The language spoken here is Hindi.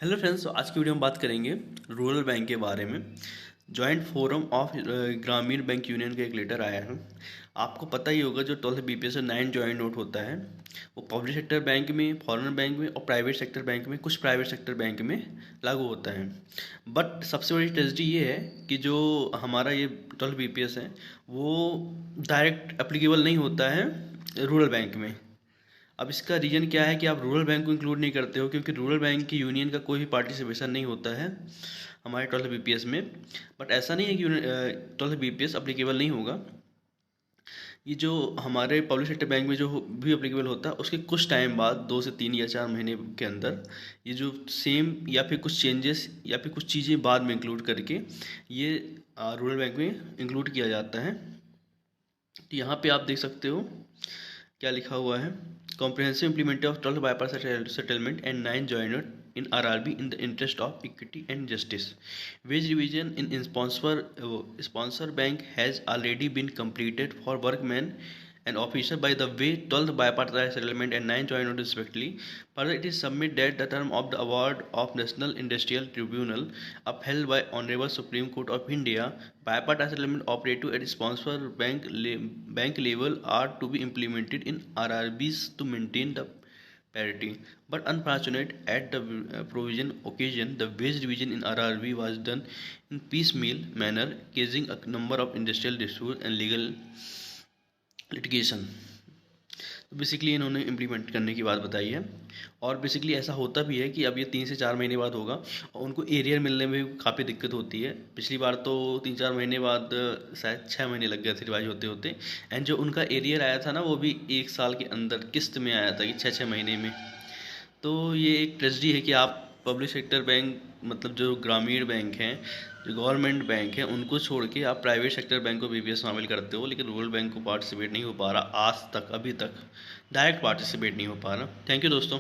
हेलो फ्रेंड्स, तो आज की वीडियो में बात करेंगे रूरल बैंक के बारे में। जॉइंट फोरम ऑफ ग्रामीण बैंक यूनियन का एक लेटर आया है। आपको पता ही होगा जो 12 बीपीएस और 9 जॉइंट नोट होता है वो पब्लिक सेक्टर बैंक में, फॉरेन बैंक में और प्राइवेट सेक्टर बैंक में, कुछ प्राइवेट सेक्टर बैंक में लागू होता है। बट सबसे बड़ी ट्रेजेडी ये है कि जो हमारा ये 12 बीपीएस है वो डायरेक्ट एप्लीकेबल नहीं होता है रूरल बैंक में। अब इसका रीज़न क्या है कि आप रूरल बैंक को इंक्लूड नहीं करते हो, क्योंकि रूरल बैंक की यूनियन का कोई भी पार्टिसिपेशन नहीं होता है हमारे 12 बीपीएस में। बट ऐसा नहीं है कि 12 बीपीएस अप्लीकेबल नहीं होगा। ये जो हमारे पब्लिक सेक्टर बैंक में जो भी अप्लीकेबल होता है उसके कुछ टाइम बाद 2 से 3 या 4 महीने के अंदर ये जो सेम या फिर कुछ चेंजेस या फिर कुछ चीज़ें बाद में इंक्लूड करके ये रूरल बैंक में इंक्लूड किया जाता है। तो यहाँ पे आप देख सकते हो क्या लिखा हुआ है। Comprehensive implement of 12 bypass settlement and 9 joiner in RRB in the interest of equity and justice. Wage revision in sponsor bank has already been completed for workmen and officer by the way 12th bipartite settlement and 9 joint notice respectively. Further, it is submitted that the term of the award of National Industrial Tribunal upheld by Honorable Supreme Court of India, bipartite settlement operative at sponsor bank level are to be implemented in RRBs to maintain the parity. But unfortunate at the provision occasion, the wage revision in RRB was done in piecemeal manner, causing a number of industrial disputes and legal litigation. तो बेसिकली इन्होंने इम्प्लीमेंट करने की बात बताई है। और बेसिकली ऐसा होता भी है कि अब ये 3 से 4 महीने बाद होगा और उनको एरियर मिलने में भी काफ़ी दिक्कत होती है। पिछली बार तो 3-4 महीने बाद शायद 6 महीने लग गए थे रिवाइज होते होते। एंड जो उनका एरियर आया था ना वो भी 1 साल के अंदर किस्त में आया था कि 6-6 महीने में। तो ये एक ट्रेजेडी है कि आप पब्लिक सेक्टर बैंक मतलब जो ग्रामीण बैंक हैं, जो गवर्नमेंट बैंक हैं, उनको छोड़ के आप प्राइवेट सेक्टर बैंक को बीपीएस शामिल करते हो, लेकिन रूरल बैंक को पार्टिसिपेट नहीं हो पा रहा आज तक, अभी तक डायरेक्ट पार्टिसिपेट नहीं हो पा रहा। थैंक यू दोस्तों।